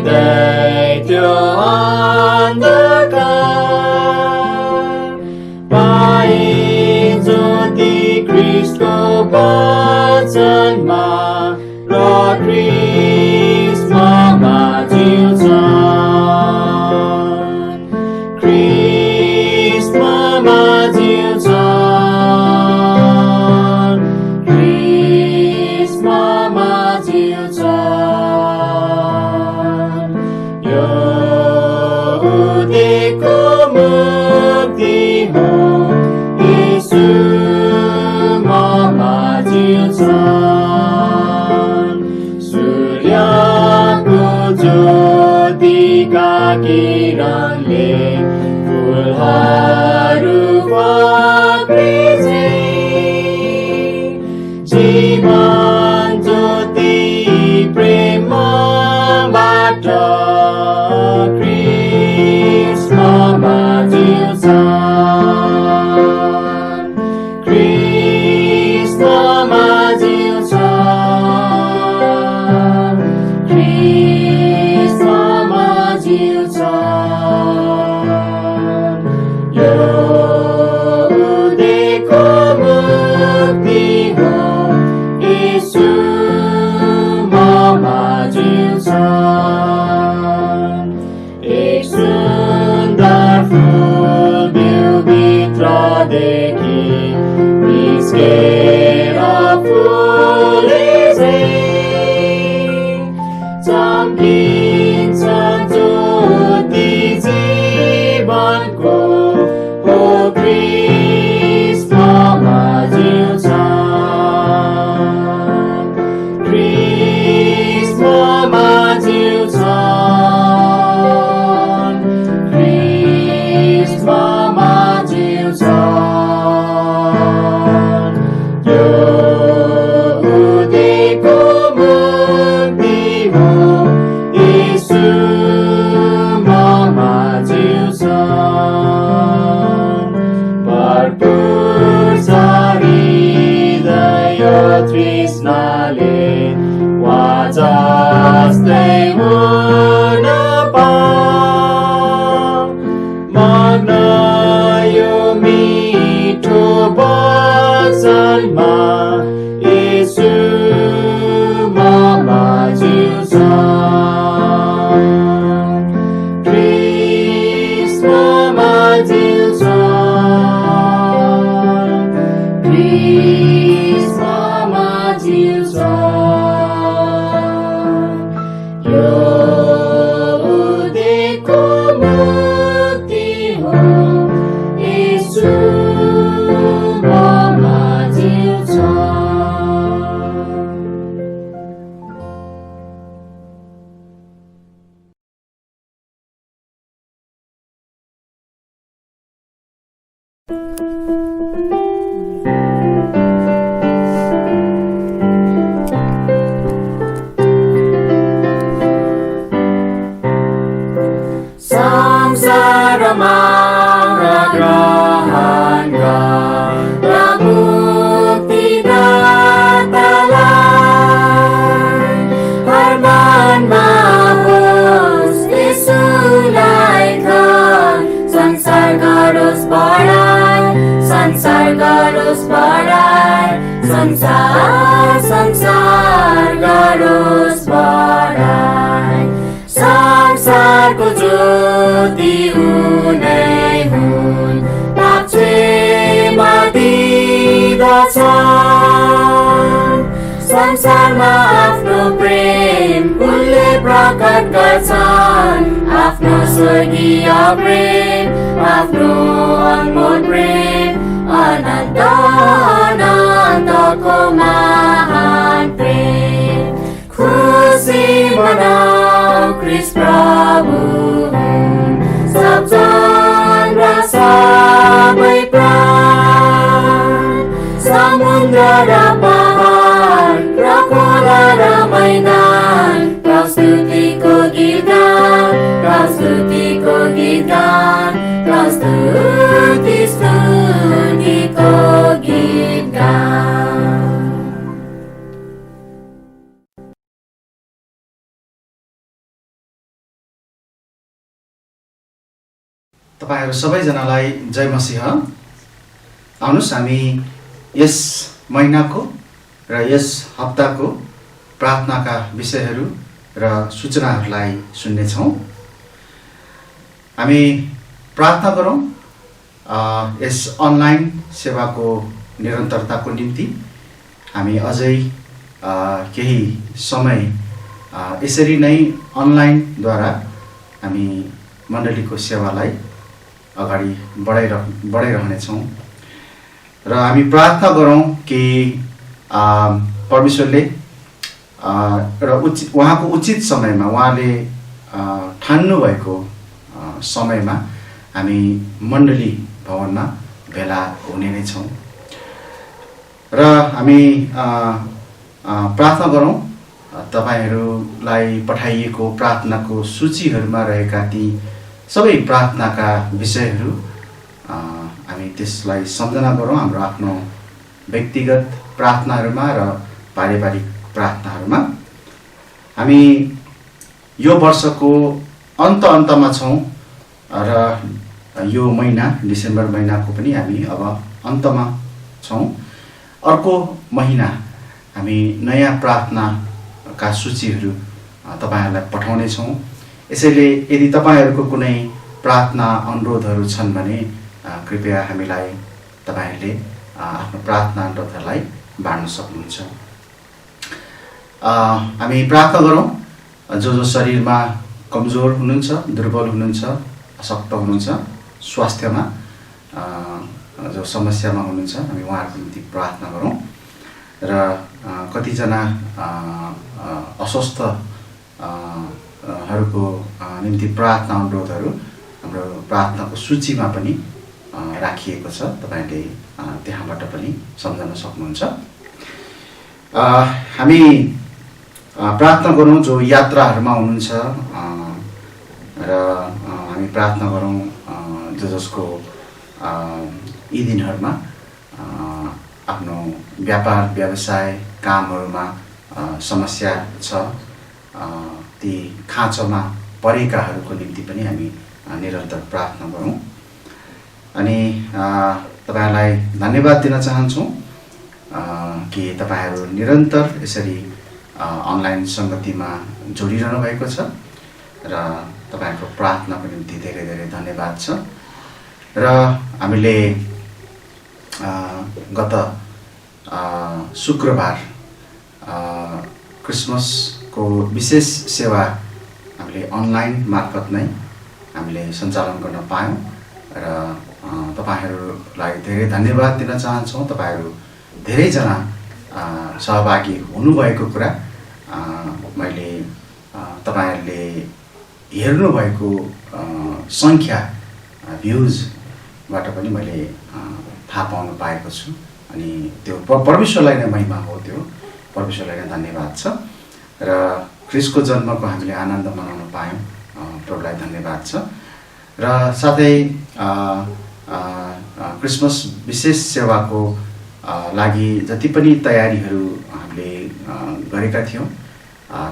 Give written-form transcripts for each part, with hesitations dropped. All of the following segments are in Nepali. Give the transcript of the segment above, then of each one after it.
दैत्य अन्धकार पाए ज्योति ख्रीष्टको वचनमा र ख्रीष्टमा जिउँछन् ख्रीष्टमा जिउँछन् ख्रीष्टमा जिउँछन् यो उदेको मुक्ति हो येशू ममा जिउँछन् सूर्यको ज्योतिका किरणले फुलहरू पक्रिन्छे जीवन ज्योति प्रेमबाट ख्रीष्टमा जिउँछन् ख्रीष्टमा जिउँछन् ख्रीष्टमा जिउँछन् यो उदेको मुक्ति हो येशू ममा जिउँछन् एक सुन्दर फुल बिउभित्रदेखि निस्केर फुलेछे चम्किन्छ ज्योति जीवनको हो ख्रीष्टमा जिउँछन् ख्रीष्टमा जिउँछन् ख्रीष्टमा जिउँछन् यो उदेको मुक्ति हो येशू ममा जिउँछन् भरपुर छ हृदय तृष्णाले उहाँ जस्तै हुन पाऊँ मग्न यो मिठो वचनमा येशू ममा जिउँछन् ख्रीष्टमा जिउँछन् ख्रीष्टमा जिउँछन् यो उदेको मुक्ति हो येशू ममा संसारमा ग्रहण गर मुक्तिदातालाई हर मनमा होस् येशूलाई घर संसार गरोस् बढाइ संसार गरोस् बढाइ संसार गरोस् बढाइ संसारको ज्योति उनै हुन् पापक्षमा दिँदछन् संसारमा आफ्नो प्रेम उनले प्रकट गर्छन् आफ्नो स्वर्गीय प्रेम आफ्नो अनमोल प्रेम अनन्त अनन्तको महान प्रेम खुसी मनाऊ ख्रीष्ट प्रभु सब जन र सबै प्राण समुद्र र पहाड र खोला र मैदान प्रस्तुतिको गीत गान प्रस्तुतिको गीत गान स्तुतिको गीत गान तपाईहरु सबैजनालाई जय मसीह। आउनुस् हामी यस महिनाको र यस हप्ताको प्रार्थनाका विषयहरू र सूचनाहरूलाई सुन्ने छौं। हामी प्रार्थना गरौं यस अनलाइन सेवाको निरन्तरताको निम्ति। हामी अझै केही समय यसरी नै अनलाइनद्वारा हामी मण्डलीको सेवालाई अगाडि बढाइरहनेछौं र हामी प्रार्थना गरौं कि परमेश्वरले र उहाँको उचित समयमा उहाँले ठान्नु भएको समयमा हामी मण्डली भवनमा भेला हुने नै छौं र हामी प्रार्थना गरौं तपाईहरुलाई पठाइएको प्रार्थनाको सूचीहरुमा रहेका ती सबै प्रार्थनाका विषयहरू हामी त्यसलाई सम्झना गरौं हाम्रो आफ्नो व्यक्तिगत प्रार्थनाहरुमा र पारिवारिक प्रार्थनाहरुमा। हामी यो वर्षको अन्तमा छौं र यो महिना डिसेम्बर महिनाको पनि हामी अब अन्तमा छौं। अर्को महिना हामी नयाँ प्रार्थनाका सूचीहरू तपाईहरुलाई पठाउने छौं। यसैले यदि तपाईहरुको कुनै प्रार्थना अनुरोधहरू छन् भने कृपया हामीलाई तपाईहरुले आफ्नो प्रार्थना अनुरोधहरूलाई बाँड्न सक्नुहुन्छ। हामी प्रार्थना गरौं जो शरीरमा कमजोर हुनुहुन्छ, दुर्बल हुनुहुन्छ, अशक्त हुनुहुन्छ, स्वास्थ्यमा जो समस्यामा हुनुहुन्छ, हामी उहाँहरुको निम्ति प्रार्थना गरौं र कतिजना अस्वस्थ हरुको निम्ति प्रार्थना अनुरोधहरू हाम्रो प्रार्थनाको सूचीमा पनि राखिएको छ। तपाईले त्यहाँबाट पनि सम्झन सक्नुहुन्छ। हामी प्रार्थना गरौं जो यात्राहरुमा हुनुहुन्छ र हामी प्रार्थना गरौं जसको यी दिनहरुमा आफ्नो व्यापार व्यवसाय कामहरुमा समस्या छ, ती खाँचोमा परेकाहरूको निम्ति पनि हामी निरन्तर प्रार्थना गरौं। अनि तपाईहरुलाई धन्यवाद दिन चाहन्छौं कि तपाईहरु निरन्तर यसरी अनलाइन संगतिमा जोडिरहनु भएको छ र तपाईहरुको प्रार्थनाको निम्ति धेरै धेरै धन्यवाद छ। र हामीले गत शुक्रबार क्रिसमसको विशेष सेवा हामीले अनलाइन मार्फत नै हामीले सञ्चालन गर्न पायौं र तपाईहरुलाई धेरै धन्यवाद दिन चाहन्छौं। तपाईहरु धेरै जना सहभागी हुनुभएको कुरा मैले तपाईहरुले हेर्नु भएको संख्या भ्युजबाट पनि मैले थाहा पाउन पाएको छु। अनि त्यो परमेश्वरलाई नै महिमा हो, त्यो परमेश्वरलाई नै धन्यवाद छ र ख्रीष्टको जन्मको हामीले आनन्द मनाउन पायौं, प्रभुलाई धन्यवाद छ। र साथै क्रिसमस विशेष सेवाको लागि जति पनि तयारीहरू हामीले गरेका थियौं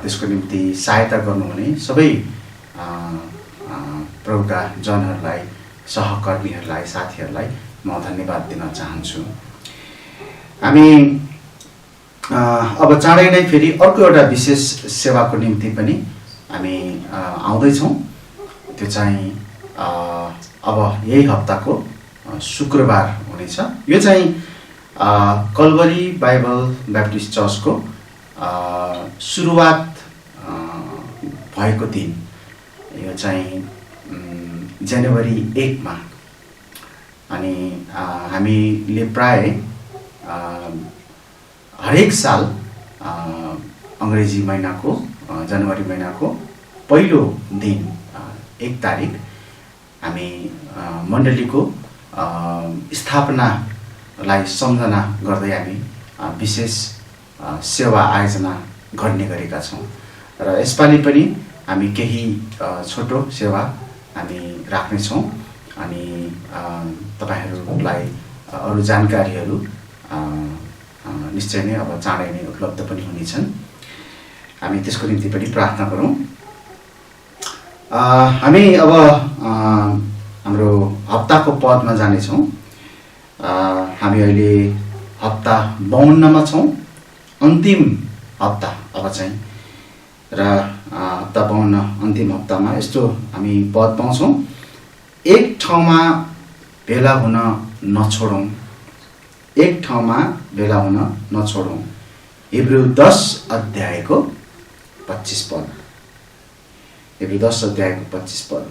त्यसको निम्ति सहायता गर्नुहुने सबै प्रभुका जनहरूलाई, सहकर्मीहरूलाई, साथीहरूलाई म धन्यवाद दिन चाहन्छु। हामी अब चाँडै नै फेरि अर्को एउटा विशेष सेवाको निम्ति पनि हामी आउँदै छौं। त्यो चाहिँ अब यही हप्ताको शुक्रबार हुनेछ। यो चाहिँ कल्भरी बाइबल बैप्टिस्ट चर्चको सुरुवात भएको दिन। यो चाहिँ जनवरी 1 मा। अनि हामीले प्राय हरेक साल अंग्रेजी महिनाको जनवरी महिनाको पहिलो दिन 1 तारिक हामी मण्डलीको स्थापनालाई सम्झना गर्दै हामी विशेष सेवा आयोजना गर्ने गरेका छौं र यसपालि पनि हामी केही छोटो सेवा हामी राख्ने छौं। अनि तपाईहरुलाई अरु जानकारीहरू निश्चय नै अब चाँडै नै उपलब्ध पनि हुनेछन्। हामी त्यसको निम्ति पनि प्रार्थना गरौं। हामी अब हाम्रो हाम्रो हप्ताको पदमा जानेछौँ। हामी अहिले हप्ता 52मा छौँ, अन्तिम हप्ता अब चाहिँ। र हप्ता 52 अन्तिम हप्तामा यस्तो हामी पद पाउँछौँ, एक ठाउँमा भेला हुन नछोडौँ, एक ठाउँमा भेला हुन नछोडौँ। हिब्रू 10 अध्यायको 25 पद। हिब्रू 10 अध्यायको 25 पद।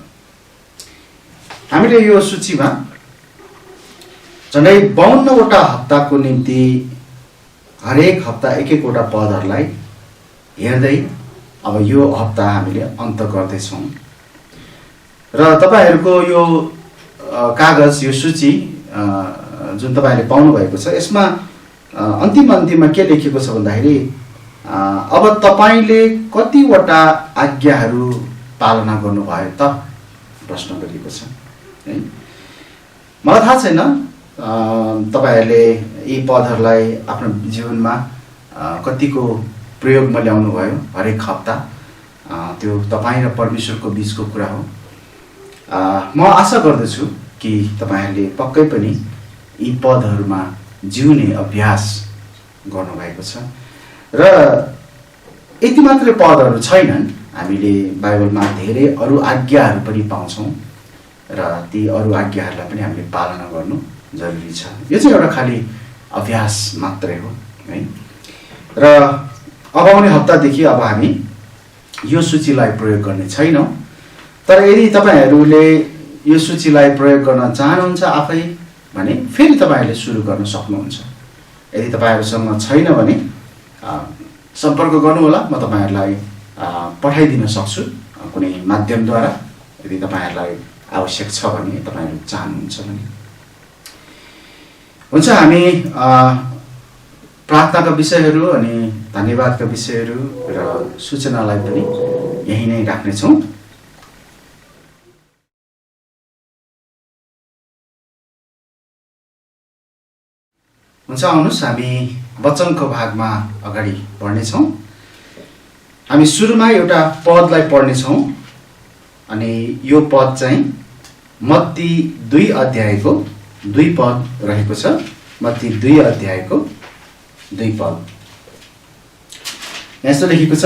हामीले यो सूचीमा झन्डै 52वटा हप्ताको निम्ति हरेक हप्ता एक एकवटा पदहरूलाई हेर्दै अब यो हप्ता हामीले अन्त गर्दैछौँ। र तपाईँहरूको यो कागज, यो सूची जुन तपाईँहरूले पाउनुभएको छ, यसमा अन्तिममा के लेखेको छ भन्दाखेरि अब तपाईँले कतिवटा आज्ञाहरू पालना गर्नुभयो त, प्रश्न गरिएको छ है। मलाई थाहा छैन तपाईँहरूले यी पदहरूलाई आफ्नो जीवनमा कतिको प्रयोगमा ल्याउनु भयो हरेक हप्ता। त्यो तपाईँ र परमेश्वरको बिचको कुरा हो। म आशा गर्दछु कि तपाईँहरूले पक्कै पनि यी पदहरूमा जिउने अभ्यास गर्नुभएको छ। र यति मात्रै पदहरू छैनन्, हामीले बाइबलमा धेरै अरू आज्ञाहरू पनि पाउँछौँ र ती अरू आज्ञाहरूलाई पनि हामीले पालना गर्नु जरुरी छ। यो चाहिँ एउटा खालि अभ्यास मात्रै हो है। र अब आउने हप्तादेखि अब हामी यो सूचीलाई प्रयोग गर्ने छैनौँ। तर यदि तपाईँहरूले यो सूचीलाई प्रयोग गर्न चाहनुहुन्छ आफै भने फेरि तपाईँहरूले सुरु गर्न सक्नुहुन्छ। यदि तपाईँहरूसँग छैन भने सम्पर्क गर्नुहोला, म तपाईँहरूलाई पठाइदिन सक्छु कुनै माध्यमद्वारा, यदि तपाईँहरूलाई आवश्यक छ भने, तपाईँहरू चाहनुहुन्छ भने। हुन्छ, हामी प्रार्थनाका विषयहरू अनि धन्यवादका विषयहरू र सूचनालाई पनि यही नै राख्नेछौँ। हुन्छ, आउनुहोस् हामी वचनको भागमा अगाडि बढ्नेछौँ। हामी सुरुमा एउटा पदलाई पढ्नेछौँ अनि यो पद चाहिँ मत्ती 2 अध्यायको 2 पद रहेको छ। मत्ती 2 अध्यायको 2 पद। यस्तो लेखेको छ,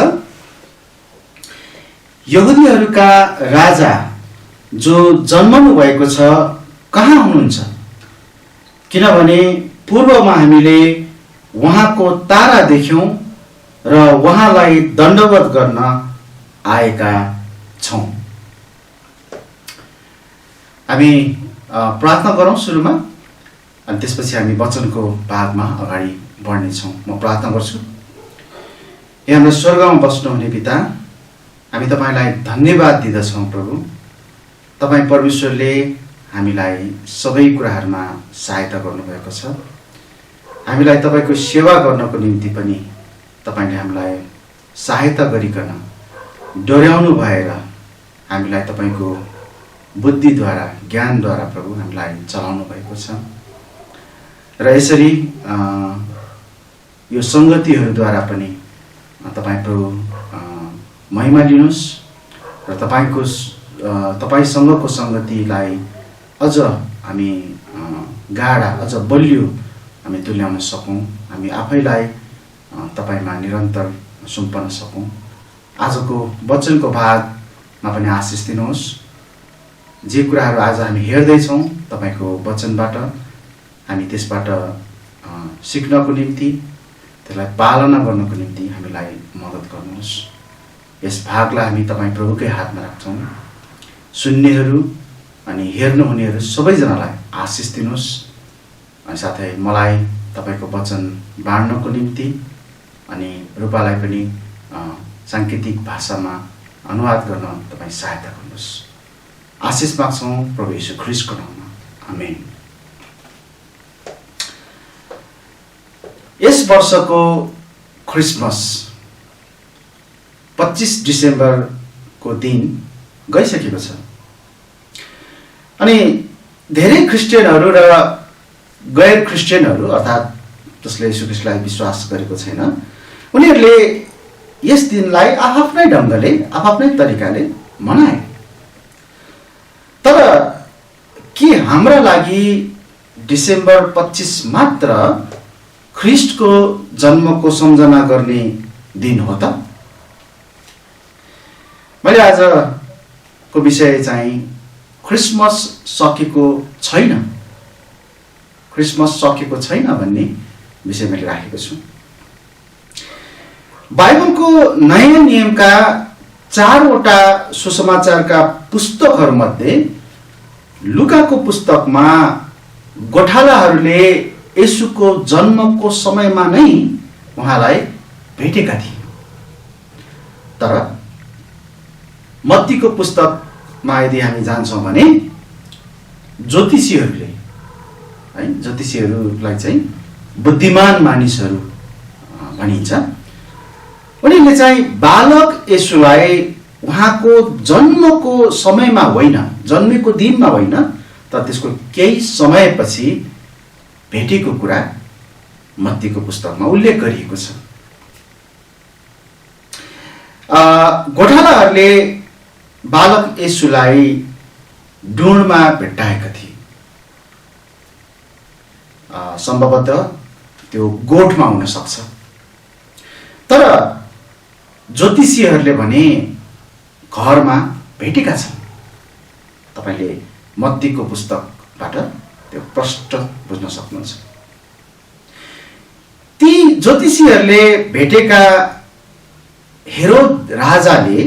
यहुदीहरूका राजा जो जन्मनु भएको छ कहाँ हुनुहुन्छ? किनभने पूर्वमा हामीले उहाँको तारा देख्यौं र उहाँलाई दण्डवत गर्न आएका छौं। हामी प्रार्थना गरौँ सुरुमा, अनि त्यसपछि हामी वचनको भागमा अगाडि बढ्नेछौँ। म प्रार्थना गर्छु। हे हाम्रो स्वर्गमा बस्नुहुने पिता, हामी तपाईलाई धन्यवाद दिदछौँ प्रभु। तपाईँ परमेश्वरले हामीलाई सबै कुराहरूमा सहायता गर्नुभएको छ। हामीलाई तपाईको सेवा गर्नको निम्ति पनि तपाईले हामीलाई सहायता गरिकन डोर्याउनु भएर हामीलाई तपाईको बुद्धिद्वारा, ज्ञानद्वारा प्रभु हामीलाई चलाउनु भएको छ। र यसरी यो संगतिहरूद्वारा पनि तपाईँ प्रभु महिमा लिनुहोस् र तपाईसँगको संगतिलाई अझ हामी गाढा, अझ बलियो हामी तुल्याउन सकौँ। हामी आफैलाई तपाईमा निरन्तर सुम्पन सकौँ। आजको वचनको भागमा पनि आशिष दिनुहोस्। जे कुराहरू आज हामी हेर्दैछौँ तपाईको वचनबाट, हामी त्यसबाट सिक्नको निम्ति, त्यसलाई पालना गर्नको निम्ति हामीलाई मद्दत गर्नुहोस्। यस भागलाई हामी तपाईँ प्रभुकै हातमा राख्छौँ। सुन्नेहरू अनि हेर्नुहुनेहरू सबैजनालाई आशिष दिनुहोस्। अनि साथै मलाई तपाईको वचन बाँड्नको निम्ति अनि रूपालाई पनि साङ्केतिक भाषामा अनुवाद गर्न तपाईँ सहायता गर्नुहोस्। आशिष माग्छौँ प्रभु येशू ख्रीष्टको नाममा, आमेन। यस वर्षको क्रिसमस 25 डिसेम्बरको दिन गइसकेको छ। अनि धेरै क्रिस्चियनहरू र गैर क्रिस्चियनहरू, अर्थात् जसले येशू ख्रीष्टलाई विश्वास गरेको छैन, उनीहरूले यस दिनलाई आफ्नै ढङ्गले, आफ्नै तरिकाले मनाए। तर हाम्रा लागि डिसेम्बर 25 मात्र ख्रिस्टको जन्मको सम्झना गर्ने दिन हो त? मैले आजको विषय चाहिँ क्रिसमस सकेको छैन, क्रिसमस सकेको छैन भन्ने विषय मैले राखेको छु। बाइबलको नयाँ नियमका 4वटा सुसमाचारका पुस्तकहरूमध्ये लुकाको पुस्तकमा गोठालाहरूले येशूको जन्मको समयमा नै उहाँलाई भेटेका थिए। तर मत्तीको पुस्तकमा यदि हामी जान्छौँ भने ज्योतिषीहरूले, है, ज्योतिषीहरूलाई चाहिँ बुद्धिमान मानिसहरू भनिन्छ, उनीहरूले चाहिँ बालक येशूलाई उहाँको जन्मको समयमा होइन, जन्मेको दिनमा होइन, तर त्यसको केही समयपछि भेटेको कुरा मत्तीको पुस्तकमा उल्लेख गरिएको छ। गोठालाहरूले बालक येशूलाई डुँडमा भेट्टाएका थिए। सम्भवतः त्यो गोठमा हुन सक्छ। तर ज्योतिषीहरूले भने घरमा भेटेका छन्। तपाईले मत्तीको पुस्तकबाट त्यो प्रष्ट बुझ्न सक्नुहुन्छ। ती ज्योतिषीहरूले भेटेका हेरोद राजाले,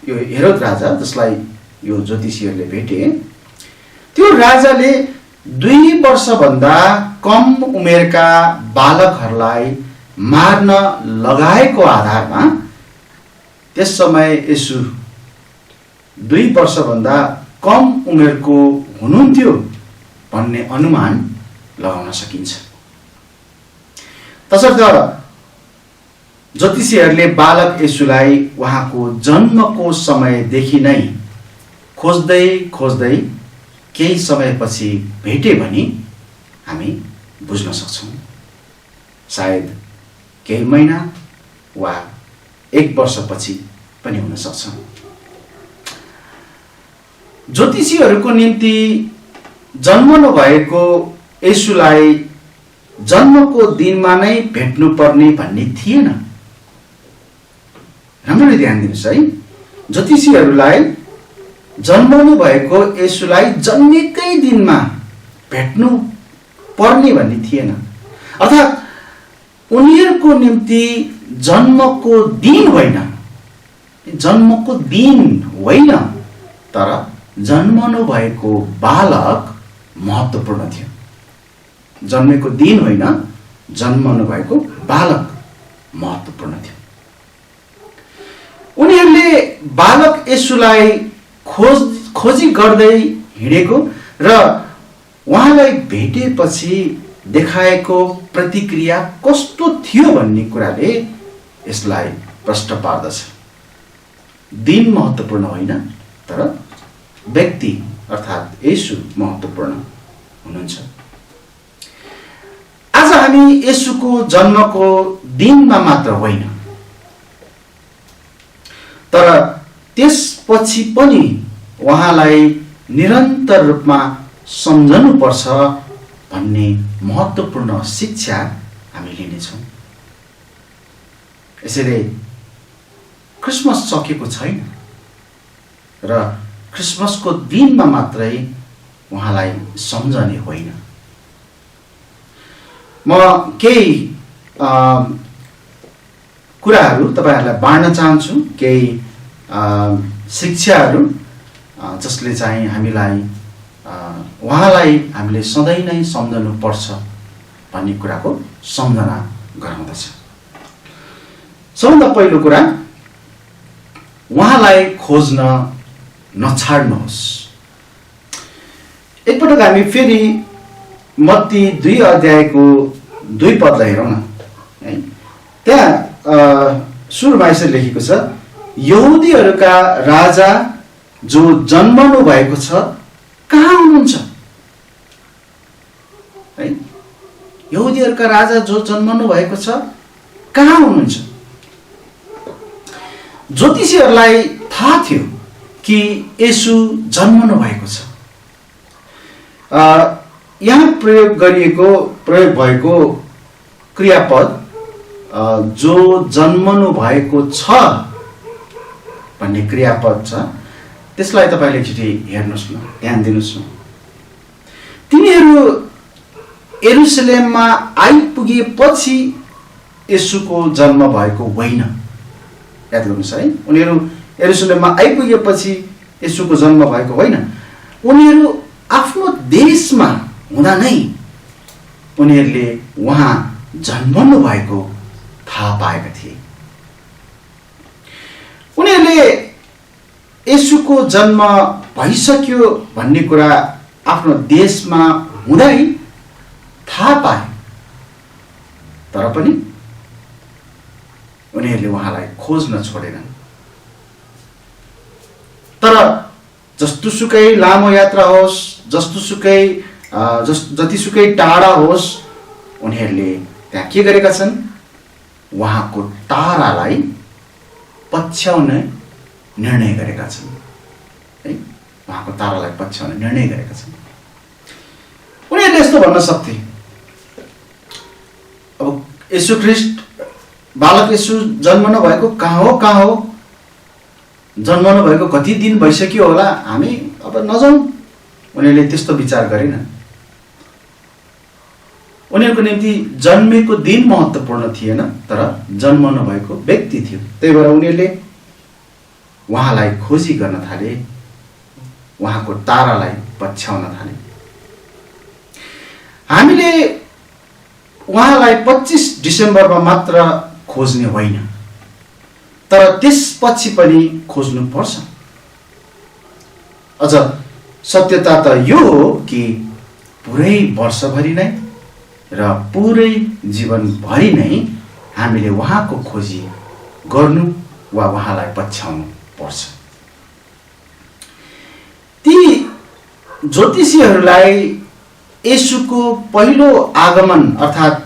यो हेरोद राजा जसलाई यो ज्योतिषीहरूले भेटे, त्यो राजाले 2 वर्षभन्दा कम उमेरका बालकहरूलाई मार्न लगाएको आधारमा त्यस समय येशू 2 वर्षभन्दा कम उमेरको हुनुहुन्थ्यो भन्ने अनुमान लगाउन सकिन्छ। तसर्थ ज्योतिषीहरूले बालक येशूलाई उहाँको जन्मको समयदेखि नै खोज्दै खोज्दै केही समयपछि भेटे भनी हामी बुझ्न सक्छौँ। सायद केही महिना वा 1 वर्षपछि पनि हुन सक्छ। ज्योतिषीहरूको निम्ति जन्मनु भएको येशूलाई जन्मको दिनमा नै भेट्नु पर्ने भन्ने थिएन। राम्ररी ध्यान दिनुहोस् है, ज्योतिषीहरूलाई जन्मनु भएको येशूलाई जन्मेकै दिनमा भेट्नु पर्ने भन्ने थिएन। अर्थात् उनीहरूको निम्ति जन्मको दिन होइन, तर जन्मनु भएको बालक महत्त्वपूर्ण थियो। जन्मेको दिन होइन, जन्मनु भएको बालक महत्त्वपूर्ण थियो। उनीहरूले बालक येशूलाई खोजी गर्दै हिँडेको र उहाँलाई भेटेपछि देखाएको प्रतिक्रिया कस्तो थियो भन्ने कुराले यसलाई प्रष्ट पार्दछ। दिन महत्त्वपूर्ण होइन, तर व्यक्ति अर्थात् येशू महत्त्वपूर्ण हुनुहुन्छ। आज हामी येशूको जन्मको दिनमा मात्र होइन, तर त्यसपछि पनि उहाँलाई निरन्तर रूपमा सम्झनुपर्छ भन्ने महत्त्वपूर्ण शिक्षा हामी लिनेछौँ। यसैले क्रिसमस सकेको छैन र क्रिसमसको दिनमा मात्रै उहाँलाई सम्झने होइन। म केही कुराहरू तपाईहरुलाई बाँड्न चाहन्छु, केही शिक्षाहरू जसले चाहिँ हामीलाई उहाँलाई हामीले सधैँ नै सम्झनु पर्छ भन्ने कुराको सम्झना गराउँदछ। सबभन्दा पहिलो कुरा, उहाँलाई खोज्न नछाड्नुहोस्। एकपटक हामी फेरि मत्ती 2 अध्यायको 2 पदलाई हेरौँ न है। त्यहाँ सुरुमा यसरी लेखेको छ, यहुदीहरूका राजा जो जन्मनु भएको छ कहाँ हुनुहुन्छ? है, यहुदीहरूका राजा जो जन्मनु भएको छ कहाँ हुनुहुन्छ? ज्योतिषीहरूलाई थाहा थियो कि येशू जन्मनु भएको छ, यहाँ प्रयोग भएको क्रियापद जो जन्मनु भएको छ भन्ने क्रियापद छ, त्यसलाई तपाईँले एकचोटि हेर्नुहोस् न, ध्यान दिनुहोस् न। तिनीहरू यरुसलेममा आइपुगेपछि येशूको जन्म भएको होइन। याद गर्नुहोस् है, उनीहरू यरुसलेममा आइपुगेपछि येशूको जन्म भएको होइन। उनीहरू आफ्नो देशमा हुँदा नै उनीहरूले उहाँ जन्मनु भएको थाहा पाएका थिए। उनीहरूले येशूको जन्म भइसक्यो भन्ने कुरा आफ्नो देशमा हुँदै थाहा पाए, तर पनि उनीहरूले उहाँलाई खोज्न छोडेनन्। तर जस्तोसुकै लामो यात्रा होस्, जतिसुकै टाढा होस्, उनीहरूले त्यहाँ के गरेका छन्? उहाँको तारालाई पछ्याउने निर्णय गरेका छन् है, उहाँको तारालाई पछ्याउने निर्णय गरेका छन्। उनीहरूले यस्तो भन्न सक्थे, अब येशू ख्रीष्ट बालक येशू जन्मनु भएको कहाँ हो, जन्मनु भएको कति दिन भइसक्यो होला, हामी अब नजाउँ। उनीहरूले त्यस्तो विचार गरेनन्। उनीहरूको निम्ति जन्मेको दिन महत्त्वपूर्ण थिएन, तर जन्मनु भएको व्यक्ति थियो। त्यही भएर उनीहरूले उहाँलाई खोजी गर्न थाले, उहाँको तारालाई पछ्याउन थाले। हामीले उहाँलाई 25 डिसेम्बरमा मात्र खोज्ने होइन, तर त्यसपछि पनि खोज्नु पर्छ। अझ सत्यता त यो हो कि पुरै वर्षभरि नै र पुरै जीवनभरि नै हामीले उहाँको खोजी गर्नु वा उहाँलाई पछ्याउनु पर्छ। ती ज्योतिषीहरूलाई येशूको पहिलो आगमन अर्थात्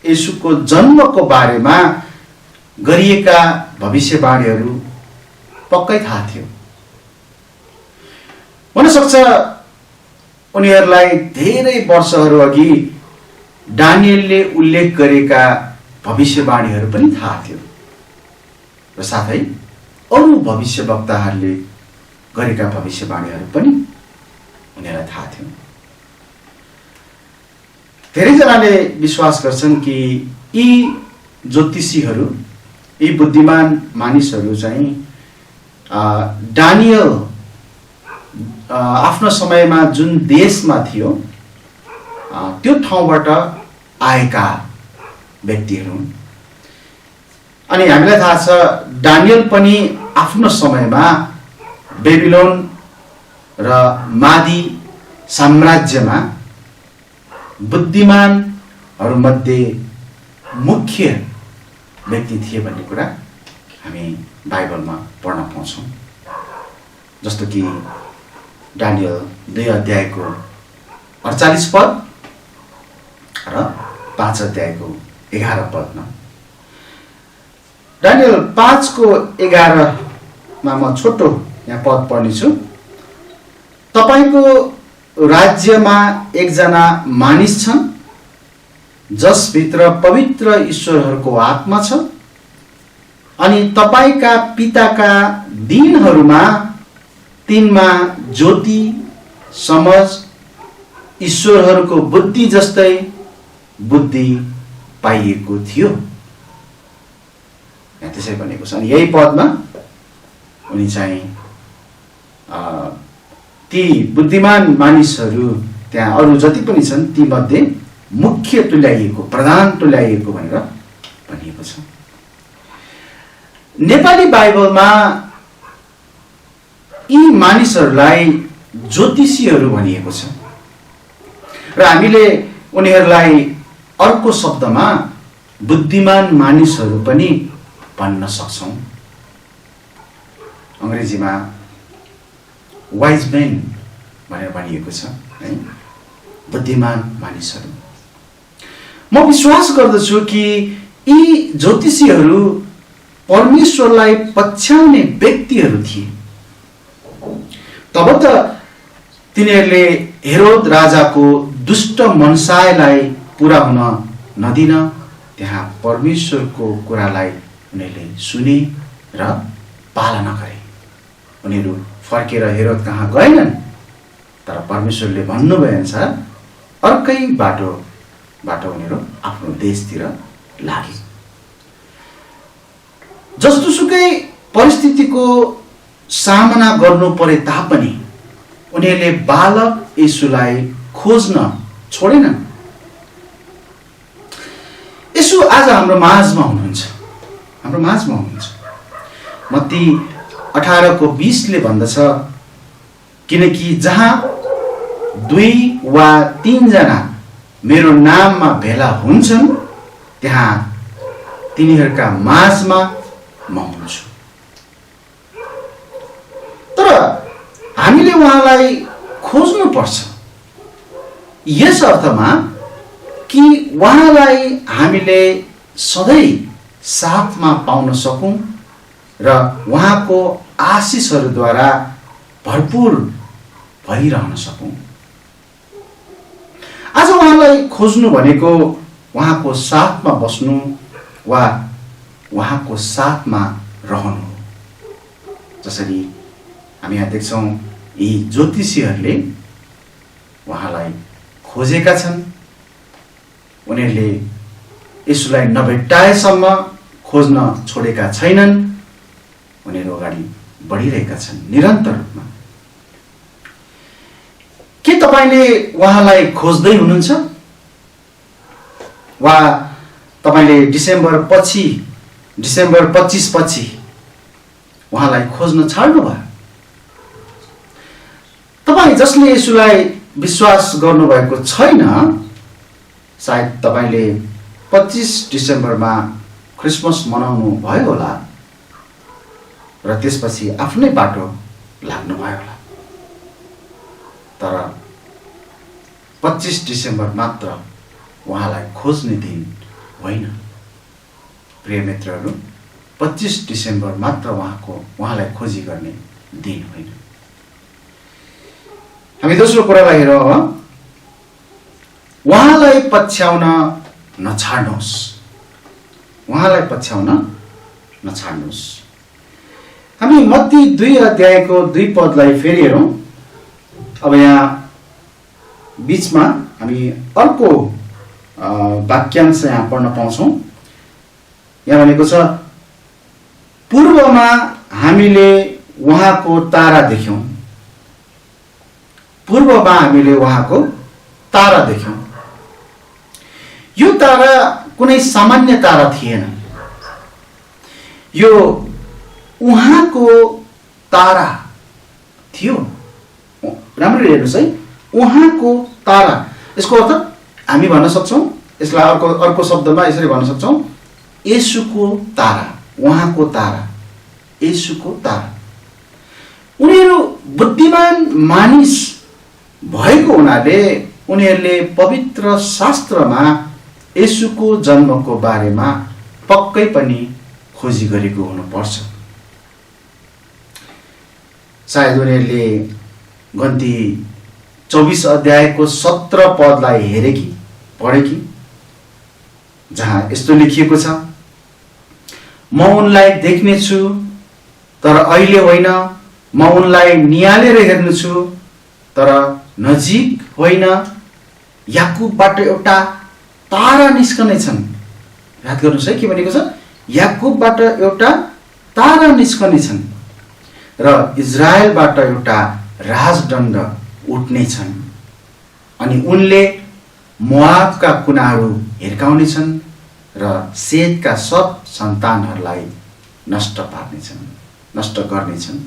येशूको जन्मको बारेमा गरिएका भविष्यवाणीहरू पक्कै थाहा थियो। हुन सक्छ उनीहरूलाई धेरै वर्षहरू अघि डानियलले उल्लेख गरेका भविष्यवाणीहरू पनि थाहा थियो र साथै अरू भविष्यवक्ताहरूले गरेका भविष्यवाणीहरू पनि उनीहरूलाई थाहा थियो। धेरैजनाले विश्वास गर्छन् कि यी ज्योतिषीहरू, यी बुद्धिमान मानिसहरू चाहिँ डानियल आफ्नो समयमा जुन देशमा थियो त्यो ठाउँबाट आएका व्यक्तिहरू हुन्। अनि हामीलाई थाहा छ डानियल पनि आफ्नो समयमा बेबिलोन र मादी साम्राज्यमा बुद्धिमानहरूमध्ये मुख्य व्यक्ति थिए भन्ने कुरा हामी बाइबलमा पढ्न पाउँछौँ। जस्तो कि डानियल 2 अध्यायको 48 पद र 5 अध्यायको 11 पदमा। डानियल 5को 11मा म छोटो यहाँ पद पढ्नेछु। तपाईको राज्यमा एकजना मानिस छन् जसभित्र पवित्र ईश्वरहरूको आत्मा छ, अनि तपाईका पिताका दिनहरूमा तिनमा ज्योति, समझ, ईश्वरहरूको बुद्धि जस्तै बुद्धि पाइएको थियो। यहाँ त्यसै भनेको छ। अनि यही पदमा उनी चाहिँ ती बुद्धिमान मानिसहरू त्यहाँ अरू जति पनि छन् ती मध्ये मुख्य तुल्याइएको, प्रधान तुल्याइएको भनेर भनिएको छ। नेपाली बाइबलमा यी मानिसहरूलाई ज्योतिषीहरू भनिएको छ र हामीले उनीहरूलाई अर्को शब्दमा बुद्धिमान मानिसहरू पनि भन्न सक्छौं। अंग्रेजीमा वाइज मेन भनेर भनिएको छ है, बुद्धिमान मानिसहरू। म विश्वास गर्दछु कि यी ज्योतिषीहरू परमेश्वरलाई पछ्याउने व्यक्तिहरू थिए। तब त तिनीहरूले हेरोद राजाको दुष्ट मनसायलाई पूरा हुन नदिन त्यहाँ परमेश्वरको कुरालाई उनीहरूले सुने र पालना गरे। उनीहरू फर्केर हेरोद कहाँ गएनन्, तर परमेश्वरले भन्नुभए अनुसार अर्कै बाटोबाट उनीहरू आफ्नो देशतिर लागे। जस्तोसुकै परिस्थितिको सामना गर्नु परे तापनि उनीहरूले बालक येशूलाई खोज्न छोडेनन्। येशू आज हाम्रो माझमा हुनुहुन्छ, हाम्रो माझमा हुनुहुन्छ। मत्ती 18:20 भन्दछ, किनकि जहाँ 2 वा 3 जना मेरो नाममा भेला हुन्छन् त्यहाँ तिनीहरूका माझमा म हुन्छु। तर हामीले उहाँलाई खोज्नुपर्छ, यस अर्थमा कि उहाँलाई हामीले सधैँ साथमा पाउन सकौं र उहाँको आशिषहरूद्वारा भरपूर भइरहन सकौं। आज उहाँलाई खोज्नु भनेको उहाँको साथमा बस्नु वा उहाँको साथमा रहनु हो। जसरी हामी यहाँ देख्छौं यी ज्योतिषीहरूले उहाँलाई खोजेका छन्। उनीहरूले येशूलाई नभेट्टाएसम्म खोज्न छोडेका छैनन्। उनीहरू अगाडि बढिरहेका छन् निरन्तर रूपमा। के तपाईले उहाँलाई खोज्दै हुनुहुन्छ वा तपाईले डिसेम्बर 25 पछि उहाँलाई खोज्न छाड्नु भयो? तपाई जसले येशूलाई विश्वास गर्नुभएको छैन, सायद तपाईले 25 डिसेम्बरमा क्रिसमस मनाउनु भयो होला र त्यसपछि आफ्नै बाटो लाग्नु भयो होला। तर 25 डिसेम्बर मात्र उहाँलाई खोज्ने दिन होइन। प्रिय मित्रहरू, 25 डिसेम्बर मात्र उहाँलाई खोजी गर्ने दिन होइन। हामी दोस्रो कुरालाई हेरौँ अब। उहाँलाई पछ्याउन नछाड्नुहोस्, उहाँलाई पछ्याउन नछाड्नुहोस्। हामी मत्ती 2:2 फेरि हेरौँ। अब यहाँ बीचमा हामी अर्को वाक्यांश यहाँ पढ्न पाउँछौँ। यहाँ भनेको छ, पूर्वमा हामीले उहाँको तारा देख्यौं, पूर्वमा हामीले उहाँको तारा देख्यौं। यो तारा कुनै सामान्य तारा थिएन, यो उहाँको तारा थियो। राम्ररी हेर्नुहोस् है, उहाँको तारा। यसको अर्थ हामी भन्न सक्छौं, यसलाई अर्को शब्दमा यसरी भन्न सक्छौं, येशूको तारा, उहाँको तारा, येशूको तारा। उनीहरू बुद्धिमान मानिस भएको हुनाले उनीहरूले पवित्र शास्त्रमा येशूको जन्मको बारेमा पक्कै पनि खोजी गरेको हुनुपर्छ। सायद उनीहरूले गन्ती 24 अध्यायको 17 पदलाई हेरेकी पढेकी, जहाँ यस्तो लेखिएको छ, म उनलाई देख्नेछु तर अहिले होइन, म उनलाई निहालेर हेर्नेछु तर नजिक होइन। याकुबबाट एउटा तारा निस्कनेछन्। याद गर्नुहोस् है के भनेको छ, याकुबबाट एउटा तारा निस्कनेछन् र इजरायलबाट एउटा राजदण्ड उठ्नेछन्, अनि उनले मोआबका कुनाहरू हिर्काउनेछन् र सेतका सब सन्तानहरूलाई नष्ट पार्नेछन्, नष्ट गर्नेछन्।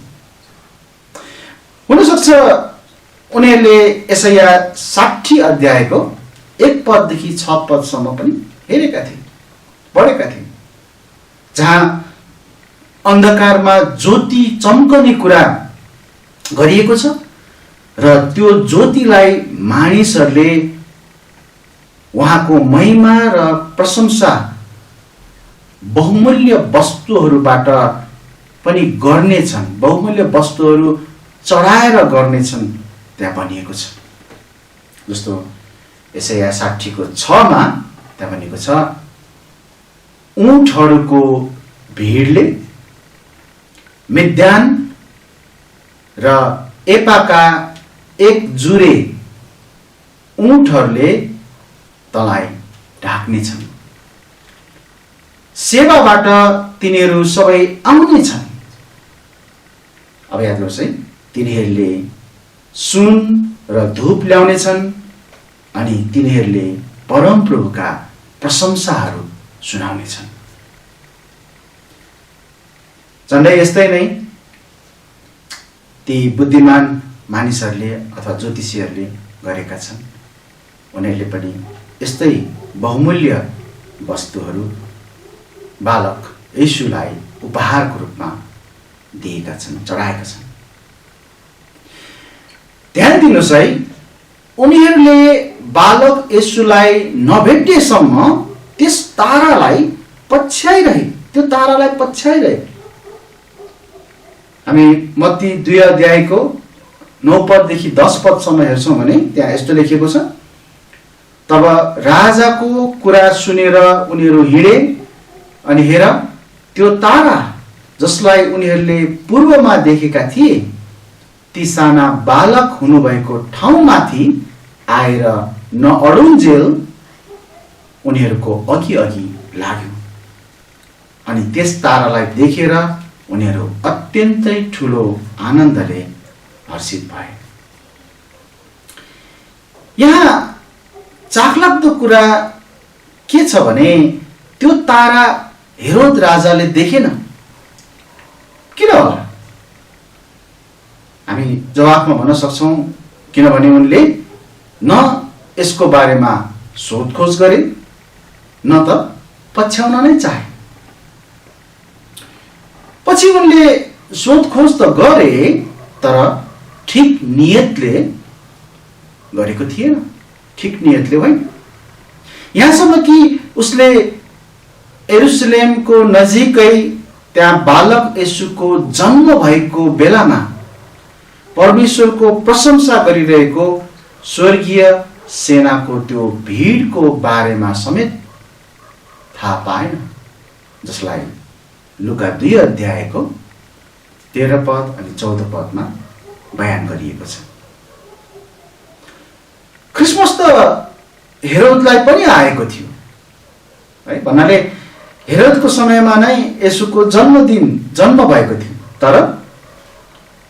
हुन सक्छ उनीहरूले यशाया 60 अध्यायको 1 पददेखि 6 पदसम्म पनि हेरेका थिए, पढेका थिए, जहाँ अन्धकारमा ज्योति चम्कने कुरा गरिएको छ र त्यो ज्योतिलाई मानिसहरूले उहाँको महिमा र प्रशंसा बहुमूल्य वस्तुहरूबाट पनि गर्नेछन्, बहुमूल्य वस्तुहरू चढाएर गर्नेछन्। त्यहाँ भनिएको छ। जस्तो यसाया 60 6 त्यहाँ भनिएको छ, ऊँटहरूको भिडले मिद्यान र एपाका एक जुरे ऊँटहरूले तँलाई ढाक्नेछन्। सेवाबाट तिनीहरू सबै आउनेछन्। अब याद गर्नुहोस् है, तिनीहरूले सुन र धूप ल्याउनेछन् अनि तिनीहरूले परमप्रभुका प्रशंसाहरू सुनाउनेछन्। झन्डै यस्तै नै ती बुद्धिमान मानिसहरूले अथवा ज्योतिषीहरूले गरेका छन्। उनीहरूले पनि यस्तै बहुमूल्य वस्तुहरू बालक येशूलाई उपहारको रूपमा दिएका छन्, चढाएका छन्। ध्यान दिनुहोस् है, उनीहरूले बालक येशूलाई नभेटेसम्म त्यस तारालाई पछ्याइरहे, त्यो तारालाई पछ्याइरहे। हामी मत्ती 2 अध्यायको 9 पददेखि 10 पदसम्म हेर्छौँ भने त्यहाँ यस्तो लेखिएको छ, तब राजाको कुरा सुनेर उनीहरू हिँडे अनि हेर, त्यो तारा जसलाई उनीहरूले पूर्वमा देखेका थिए ती साना बालक हुनुभएको ठाउँमाथि आएर नअडुन्जेल उनीहरूको अघि अघि लाग्यो। अनि त्यस तारालाई देखेर उनीहरू अत्यन्तै ठुलो आनन्दले हर्षित भए। यहाँ चाखलाग्दो कुरा के छ भने त्यो तारा हेरोद राजाले देखेन। किन होला? हामी जवाफमा भन्न सक्छौँ, किनभने उनले न यसको बारेमा सोधखोज गरे न त पछ्याउन नै चाहे। पछि उनले सोधखोज त गरे तर ठिक नियतले गरेको थिएन, ठिक नियतले होइन। यहाँसम्म कि उसले यरुशलेमको नजिकै त्यहाँ बालक येशूको जन्म भएको बेलामा परमेश्वरको प्रशंसा गरिरहेको स्वर्गीय सेनाको त्यो भिडको बारेमा समेत थाहा पाएन, जसलाई लुका 2 अध्यायको 13 पद अनि 14 पदमा बयान गरिएको छ। क्रिसमस त हेरोदलाई पनि आएको थियो है, भन्नाले हेरोदको समयमा नै येशूको जन्म भएको थियो, तर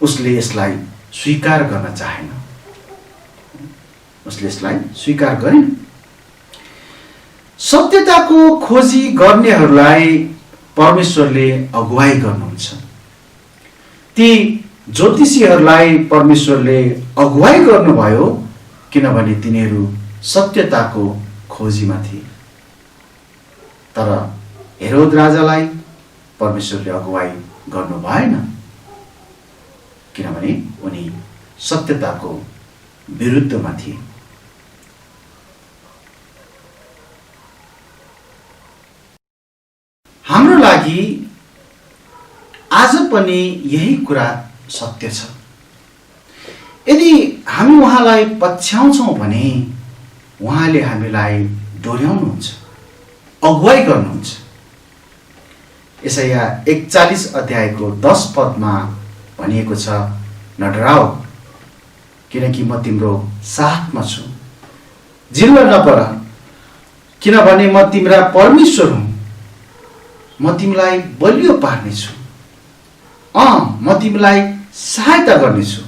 उसले यसलाई स्वीकार गर्न चाहेन, उसले यसलाई स्वीकार गरेन। सत्यताको खोजी गर्नेहरूलाई परमेश्वरले अगुवाई गर्नुहुन्छ। ती ज्योतिषीहरूलाई परमेश्वरले अगुवाई गर्नुभयो किनभने तिनीहरू सत्यताको खोजीमा थिए। तर हेरोद राजालाई परमेश्वरले अगुवाई गर्नु भएन किनभने उनी सत्यताको विरुद्धमा थिए। हाम्रो लागि आज पनि यही कुरा सत्य छ। यदि हामी उहाँलाई पछ्याउँछौँ भने उहाँले हामीलाई डोर्याउनुहुन्छ, अगुवाई गर्नुहुन्छ। यसाया 41 अध्यायको 10 पदमा भनिएको छ, नडराऊ किनकि म तिम्रो साथमा छु, जिल्ल नपर किनभने म तिम्रा परमेश्वर हुँ, म तिमीलाई बलियो पार्नेछु, म तिमीलाई सहायता गर्नेछु,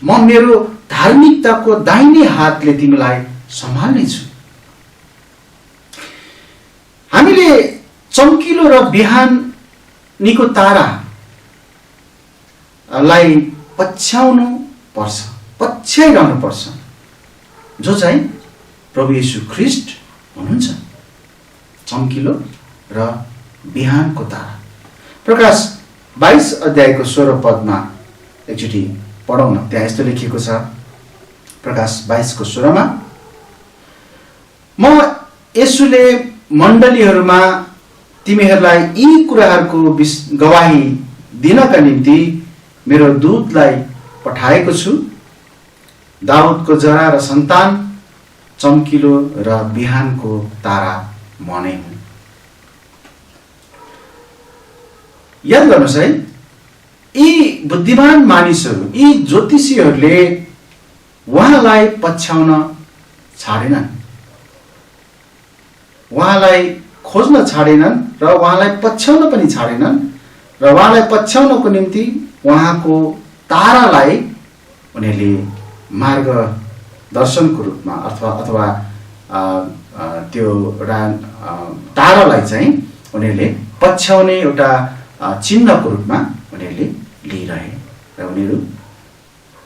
म मेरो धार्मिकताको दाहिने हातले तिमीलाई सम्हाल्नेछु। हामीले चम्किलो र बिहानीको तारालाई पछ्याउनु पर्छ, पछ्याइरहनु पर्छ, जो चाहिँ प्रभु येशू ख्रीष्ट हुनुहुन्छ। चम्किलो र बिहानको तारा। प्रकाश 22 अध्यायको 16 पदमा एकचोटि पढौँ न। त्यहाँ यस्तो लेखिएको छ, प्रकाश 22 को 16 मा, म येशूले मण्डलीहरूमा तिमीहरूलाई यी कुराहरूको गवाही दिनका निम्ति मेरो दूतलाई पठाएको छु। दाउदको जरा र सन्तान, चम्किलो र बिहानको तारा म नै हुँ। याद गर्नुहोस् है, यी बुद्धिमान मानिसहरू, यी ज्योतिषीहरूले उहाँलाई पछ्याउन छाडेनन्, उहाँलाई खोज्न छाडेनन् र उहाँलाई पछ्याउन पनि छाडेनन् र उहाँलाई पछ्याउनको निम्ति उहाँको तारालाई उनीहरूले मार्गदर्शनको रूपमा अथवा त्यो एउटा तारालाई चाहिँ उनीहरूले पछ्याउने एउटा चिन्हको रूपमा उनीहरूले लिइरहे र उनीहरू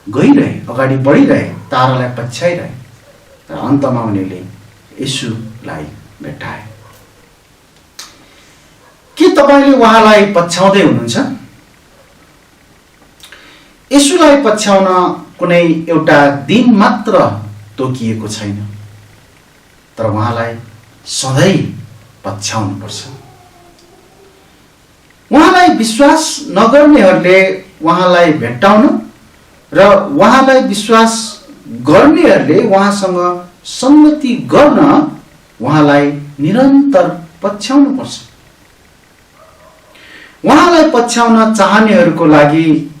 गइरहे, अगाडि बढिरहे, तारालाई पछ्याइरहे र अन्तमा उनीहरूले येशूलाई भेट्टाए। के तपाईले उहाँलाई पछ्याउँदै हुनुहुन्छ? येशूलाई पछ्याउन कुनै एउटा दिन मात्र तोकिएको छैन, तर उहाँलाई सधैँ पछ्याउनुपर्छ। उहाँलाई विश्वास नगर्नेहरूले उहाँलाई भेट्टाउन र उहाँलाई विश्वास गर्नेहरूले उहाँसँग संगति गर्न उहाँलाई निरन्तर पछ्याउनुपर्छ। उहाँलाई पछ्याउन चाहनेहरूको लागि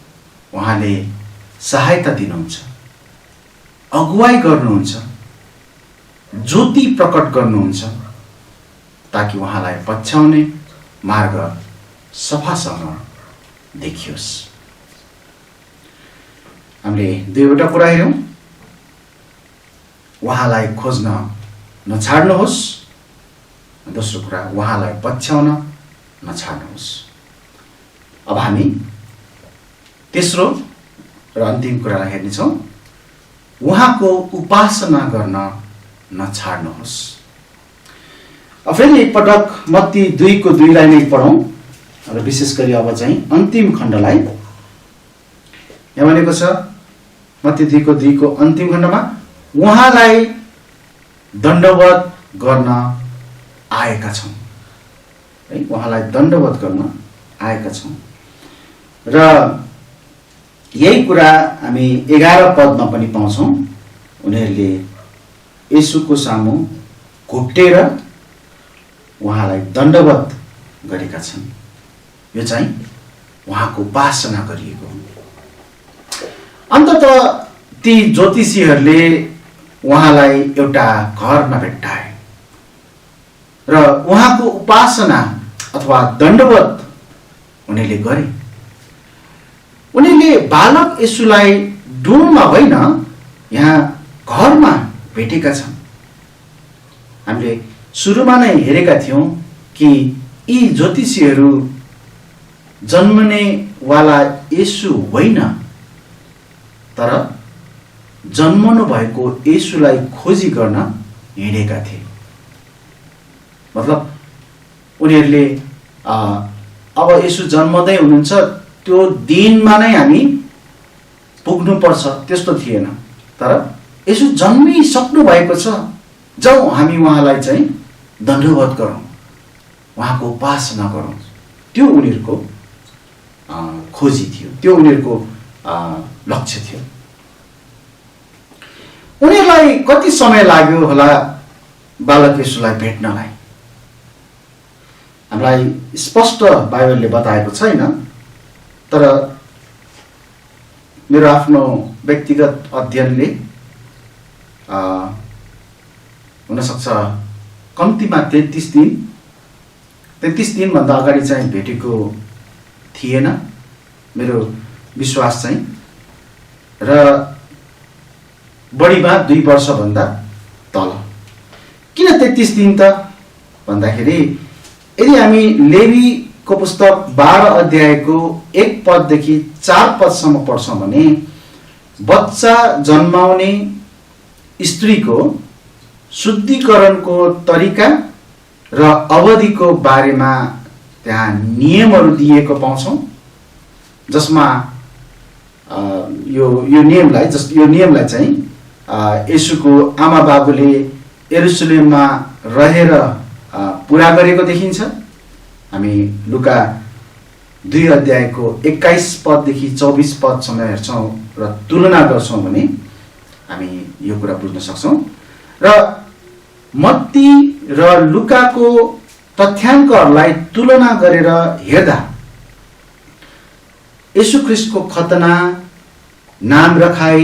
उहाँले सहायता दिनुहुन्छ, अगुवाई गर्नुहुन्छ, ज्योति प्रकट गर्नुहुन्छ, ताकि उहाँलाई पछ्याउने मार्ग सफासँग देखियोस्। हामीले दुईवटा कुरा हेरौँ। उहाँलाई खोज्न नछाड्नुहोस्, दोस्रो कुरा उहाँलाई पछ्याउन नछाड्नुहोस्। अब हामी तेस्रो र अन्तिम कुरालाई हेर्नेछौँ। उहाँको उपासना गर्न नछाड्नुहोस्। अब फेरि एकपटक मत्ती 2:2 नै पढौँ र विशेष गरी अब चाहिँ अन्तिम खण्डलाई। यहाँ भनेको छ मत्ती 2:2 अन्तिम खण्डमा, उहाँलाई दण्डवत गर्न आएका छौँ है, उहाँलाई दण्डवत गर्न आएका छौँ। र यही कुरा हामी 11 पदमा पनि पाउँछौँ। उनीहरूले येशूको सामु घुप्टेर उहाँलाई दण्डवत गरेका छन्। यो चाहिँ उहाँको उपासना गरिएको। अन्ततः ती ज्योतिषीहरूले उहाँलाई एउटा घरमा भेट्टाए र उहाँको उपासना अथवा दण्डवत उनीहरूले गरे। उनीहरूले बालक येशूलाई डुममा होइन, यहाँ घरमा भेटेका छन्। हामीले सुरुमा नै हेरेका थियौँ कि यी ज्योतिषीहरू जन्मने वाला येशू होइन, तर जन्मनु भएको येशूलाई खोजी गर्न हिँडेका थिए। मतलब उनीहरूले अब येशू जन्मदै हुनुहुन्छ, त्यो दिनमा नै हामी पुग्नुपर्छ त्यस्तो थिएन। तर येशू जन्मिसक्नु भएको छ, जाउँ हामी उहाँलाई चाहिँ दण्डवत गरौँ, उहाँको उपासना गरौँ। त्यो उनीहरूको खोजी थियो, त्यो उनीहरूको लक्ष्य थियो। उनीहरूलाई कति समय लाग्यो होला बालक येशूलाई भेट्नलाई? हामीलाई स्पष्ट बाइबलले बताएको छैन, तर मेरो आफ्नो व्यक्तिगत अध्ययनले हुनसक्छ कम्तीमा 33 दिनभन्दा अगाडि चाहिँ भेटेको थिएन मेरो विश्वास चाहिँ, र बढीमा 2 वर्षभन्दा तल। किन 33 दिन त भन्दाखेरि यदि हामी लेवीको पुस्तक 12 अध्यायको 1 पददेखि 4 पदसम्म पढ्छौँ भने बच्चा जन्माउने स्त्रीको शुद्धिकरणको तरिका र अवधिको बारेमा त्यहाँ नियमहरू दिएको पाउँछौँ, जसमा यो नियमलाई चाहिँ येशूको आमा बाबुले यरुशलेममा रहेर पुरा गरेको देखिन्छ। हामी लुका 2 अध्यायको 21 पददेखि 24 पदसम्म हेर्छौँ र तुलना गर्छौँ भने हामी यो कुरा बुझ्न सक्छौँ। र मत्ती र लुकाको तथ्याङ्कहरूलाई तुलना गरेर हेर्दा येशू ख्रीष्टको खतना, नाम रखाई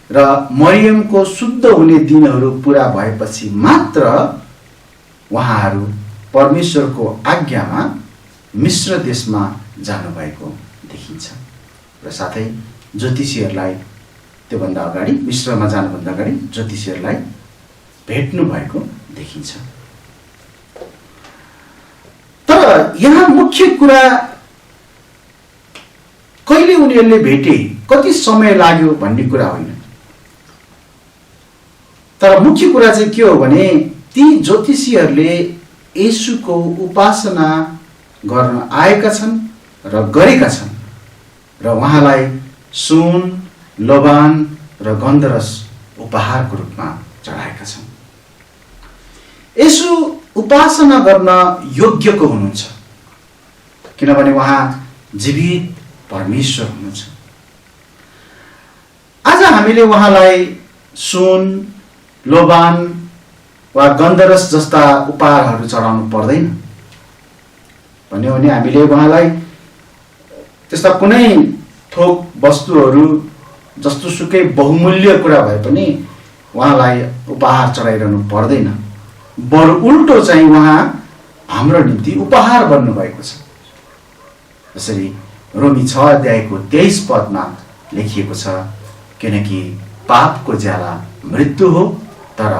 र मरियमको शुद्ध हुने दिनहरू पूरा भएपछि मात्र उहाँहरू परमेश्वरको आज्ञामा मिश्र देशमा जानुभएको देखिन्छ र साथै ज्योतिषीहरूलाई त्योभन्दा अगाडि, मिश्रमा जानुभन्दा अगाडि ज्योतिषीहरूलाई भेट्नु भएको देखिन्छ। तर यहाँ मुख्य कुरा कहिले उनीहरूले भेटे, कति समय लाग्यो भन्ने कुरा होइन, तर मुख्य कुरा चाहिँ के हो भने ती ज्योतिषीहरूले येशूको उपासना गर्न आएका छन् र गरेका छन् र उहाँलाई सुन, लबान र गन्धरस उपहारको रूपमा चढाएका छन्। येशू उपासना गर्न योग्यको हुनुहुन्छ किनभने उहाँ जीवित परमेश्वर हुनुहुन्छ। आज हामीले उहाँलाई सुन, लोबान वा गन्धरस जस्ता उपहारहरू चढाउनु पर्दैन भन्यो भने हामीले उहाँलाई त्यस्ता कुनै थोक वस्तुहरू जस्तो सुकै बहुमूल्य कुरा भए पनि उहाँलाई उपहार चढाइरहनु पर्दैन। बरु उल्टो चाहिँ उहाँ हाम्रो निम्ति उपहार बन्नु भएको छ। जसरी रोमी 6 अध्यायको 23 पदमा लेखिएको छ, किनकि पापको ज्याला मृत्यु हो तर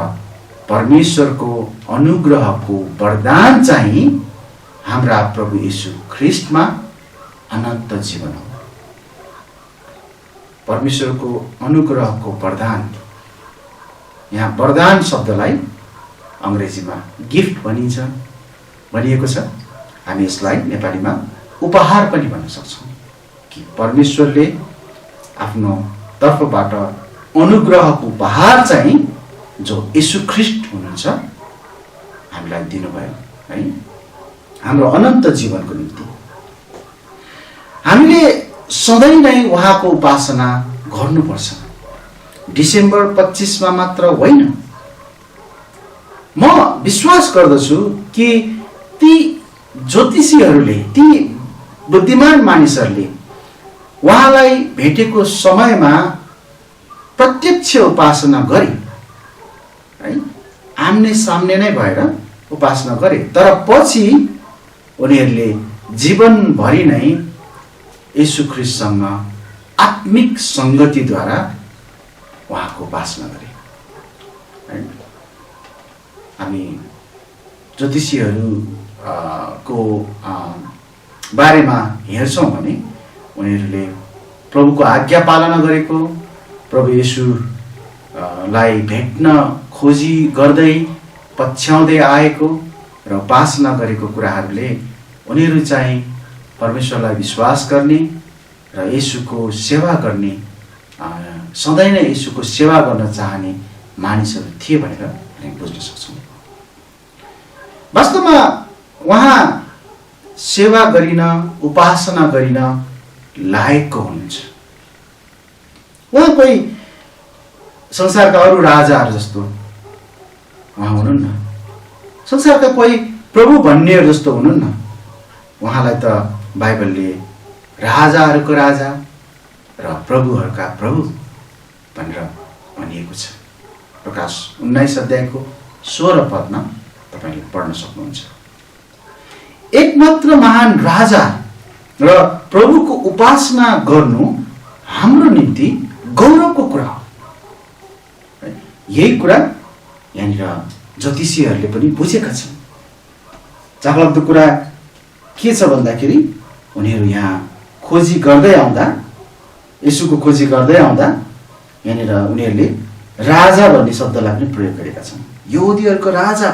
परमेश्वरको अनुग्रहको वरदान चाहिँ हाम्रा प्रभु येशू ख्रीष्टमा अनन्त जीवन हो। परमेश्वरको अनुग्रहको वरदान, यहाँ वरदान शब्दलाई अंग्रेजीमा गिफ्ट भनिएको छ। हामी यसलाई नेपालीमा उपहार पनि भन्न सक्छौँ कि परमेश्वरले आफ्नो तर्फबाट अनुग्रहको उपहार चाहिँ जो येशू ख्रीष्ट हुनुहुन्छ हामीलाई दिनुभयो है, हाम्रो अनन्त जीवनको निम्ति। हामीले सधैँ नै उहाँको उपासना गर्नुपर्छ, डिसेम्बर 25 मा मात्र होइन। म विश्वास गर्दछु कि ती ज्योतिषीहरूले, ती बुद्धिमान मानिसहरूले उहाँलाई भेटेको समयमा प्रत्यक्ष उपासना गरे है, आम्ने सामने नै भएर उपासना गरे। तर पछि उनीहरूले जीवनभरि नै येशू ख्रीष्टसँग आत्मिक संगतिद्वारा उहाँको उपासना गरे। हामी ज्योतिषीहरू को बारेमा हेर्छौँ भने उनीहरूले प्रभुको आज्ञा पालना गरेको, प्रभु येशू लाई भेट्न खोजी गर्दै पछ्याउँदै आएको र उपासना गरेको कुराहरूले उनीहरू चाहिँ परमेश्वरलाई विश्वास गर्ने र येशूको सेवा गर्ने, सधैँ नै येशूको सेवा गर्न चाहने मानिसहरू थिए भनेर हामी बुझ्न सक्छौँ। वास्तवमा उहाँ सेवा गरिन, उपासना गरिन लायकको हुनुहुन्छ। उहाँ कोही संसारका अरू राजाहरू जस्तो उहाँ हुनुहुन्न, संसारका कोही प्रभु भन्नेहरू जस्तो हुनुहुन्न। उहाँलाई त बाइबलले राजाहरूको राजा र प्रभुहरूका प्रभु भनेर भनिएको छ। प्रकाश 19 अध्यायको 16 पदमा तपाईले पढ्न सक्नुहुन्छ। एकमात्र महान राजा र प्रभुको उपासना गर्नु हाम्रो निम्ति गौरवको कुरा हो। यही कुरा यहाँनिर ज्योतिषीहरूले पनि बुझेका छन्। चाखलाग्दो कुरा के छ भन्दाखेरि उनीहरू यहाँ खोजी गर्दै आउँदा, येशूको खोजी गर्दै आउँदा यहाँनिर उनीहरूले राजा भन्ने शब्दलाई पनि प्रयोग गरेका छन्। यहुदीहरूको राजा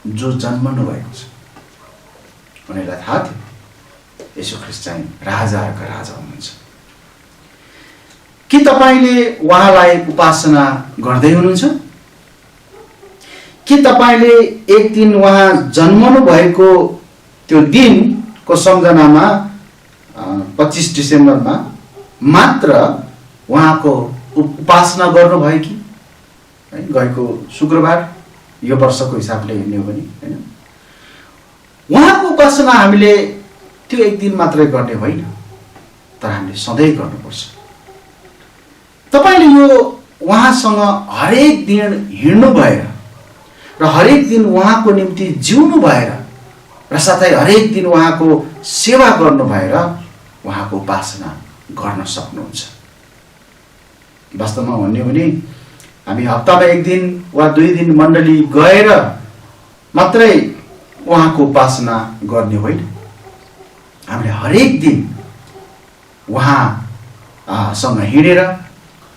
जो जन्मनु भएको छ, उनीहरूलाई थाहा थियो येशू ख्रीष्ट चाहिँ राजाहरूको राजा हुनुहुन्छ। के तपाईले उहाँलाई उपासना गर्दै हुनुहुन्छ? के तपाईले एक दिन उहाँ जन्मनु भएको त्यो दिनको सम्झनामा 25 डिसेम्बरमा मात्र उहाँको उपासना गर्नुभयो कि है, गएको शुक्रबार यो वर्षको हिसाबले हेर्ने हो भने हैन, उहाँको उपासना हामीले त्यो एक दिन मात्रै गर्ने होइन, तर हामीले सधैँ गर्नुपर्छ। तपाईले यो उहाँसँग हरेक दिन हिँड्नु भएर र हरेक दिन उहाँको निम्ति जिउनु भएर र साथै हरेक दिन उहाँको सेवा गर्नु भएर उहाँको उपासना गर्न सक्नुहुन्छ। वास्तवमा भन्ने हो भने हामी हप्तामा एक दिन वा 2 दिन मण्डली गएर मात्रै उहाँको उपासना गर्ने होइन, हामीले हरेक दिन उहाँसँग हिँडेर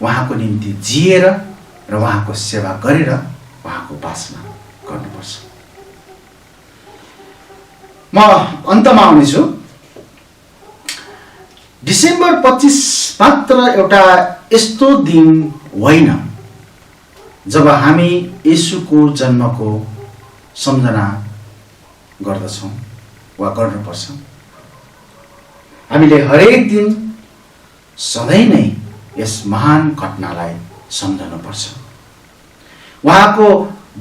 उहाँको निम्ति जिएर र उहाँको सेवा गरेर उहाँको उपासना गर्नुपर्छ। म अन्तमा आउनेछु। डिसेम्बर 25 मात्र एउटा यस्तो दिन होइन जब हामी येशूको जन्मको सम्झना गर्दछौँ वा गर्नुपर्छ। हामीले हरेक दिन सधैँ नै यस महान घटनालाई सम्झनुपर्छ। उहाँको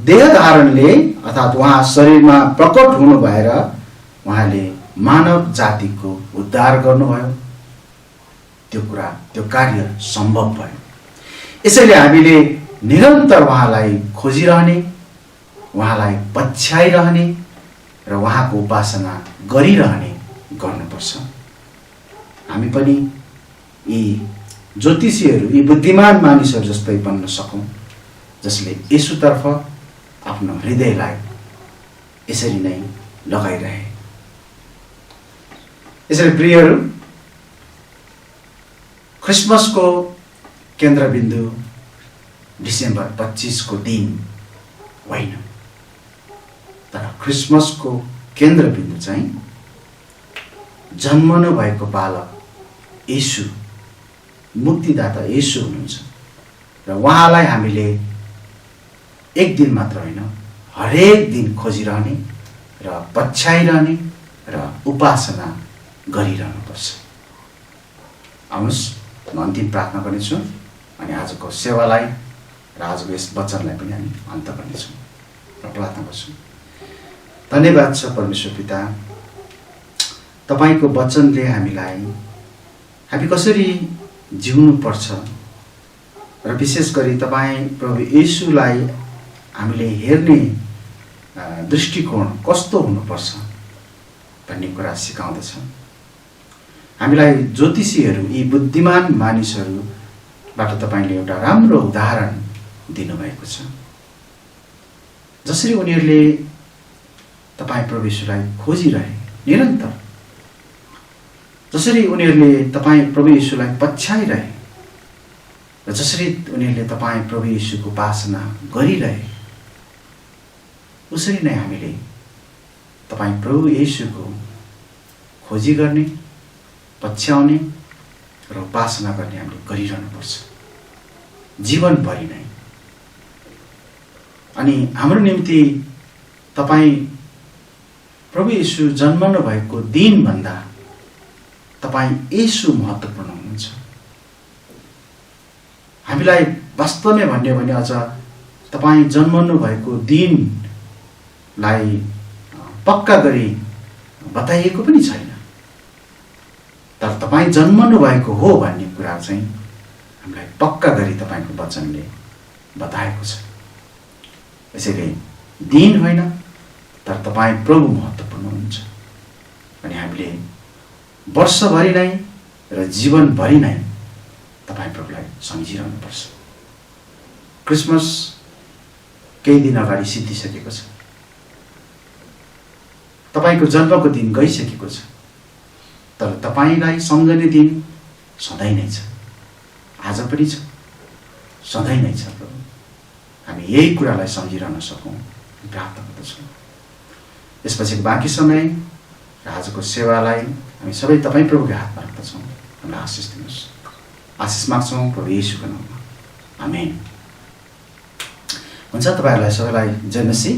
देह धारणले अर्थात् उहाँ शरीरमा प्रकट हुनु भएर उहाँले मानव जातिको उद्धार गर्नुभयो। त्यो कुरा, त्यो कार्य सम्भव भयो। यसैले हामीले निरन्तर उहाँलाई खोजिरहने, उहाँलाई पछ्याइरहने र उहाँको उपासना गरिरहने गर्नुपर्छ। हामी पनि यी ज्योतिषीहरू, यी बुद्धिमान मानिसहरू जस्तै बन्न सकौँ, जसले येशूतर्फ आफ्नो हृदयलाई यसरी नै लगाइरहे। यसरी प्रियहरू, क्रिसमसको केन्द्रबिन्दु डिसेम्बर 25 को दिन होइन, तर क्रिसमसको केन्द्रबिन्दु चाहिँ जन्मनु भएको बालक येशू, मुक्तिदाता येशू हुनुहुन्छ र उहाँलाई हामीले एक दिन मात्र होइन, हरेक दिन खोजिरहने र पछ्याइरहने र उपासना गरिरहनुपर्छ। आउनुहोस्, म अन्तिम प्रार्थना गर्नेछु अनि आजको सेवालाई र आजको यस वचनलाई पनि हामी अन्त गर्नेछौँ र प्रार्थना गर्छौँ। धन्यवाद छ परमेश्वर पिता, तपाईँको वचनले हामी कसरी जिउनु पर्छ र विशेष गरी तपाईँ प्रभु येशूलाई हामीले हेर्ने दृष्टिकोण कस्तो हुनुपर्छ भन्ने कुरा सिकाउँदछ। हामीलाई ज्योतिषीहरू, यी बुद्धिमान मानिसहरूबाट तपाईँले एउटा राम्रो उदाहरण दिनुभएको छ। जसरी उनीहरूले तपाईँ प्रभु येशूलाई खोजिरहे निरन्तर, जसरी उनीहरूले तपाईँ प्रभु येशूलाई पछ्याइरहे र जसरी उनीहरूले तपाईँ प्रभु येशूको उपासना गरिरहे, उसरी नै हामीले तपाईँ प्रभु येशूको खोजी गर्ने, पछ्याउने र उपासना गर्ने हामीले गरिरहनुपर्छ जीवनभरि नै। अनि हाम्रो निम्ति तपाईँ प्रभु येशू जन्मनु भएको दिनभन्दा तपाईँ येशू महत्त्वपूर्ण हुनुहुन्छ। हामीलाई वास्तवमै भन्यो भने अझ तपाईँ जन्मनु भएको दिनलाई पक्का गरी बताइएको पनि छैन, तर तपाईँ जन्मनु भएको हो भन्ने कुरा चाहिँ हामीलाई पक्का गरी तपाईँको वचनले बताएको छ। यसैले दिन होइन, तर तपाईँ प्रभु महत्त्वपूर्ण हुनुहुन्छ अनि हामीले वर्षभरि नै र जीवनभरि नै तपाईँ प्रभुलाई सम्झिरहनुपर्छ। क्रिसमस केही दिन अगाडि सिद्धिसकेको छ, तपाईँको जन्मको दिन गइसकेको छ, तर तपाईँलाई सम्झने दिन सधैँ नै छ, आज पनि छ, सधैँ नै छ। प्रभु, हामी यही कुरालाई सम्झिरहन सकौँ प्रार्थना गर्दछौँ। यसपछि बाँकी समय र आजको सेवालाई हामी सबै तपाईँ प्रभुको हातमा राख्दछौँ। हामीलाई आशिष दिनुहोस्। आशिष माग्छौँ प्रभु येशूको नाममा, आमेन। हुन्छ, तपाईँहरूलाई सबैलाई जय मसीह।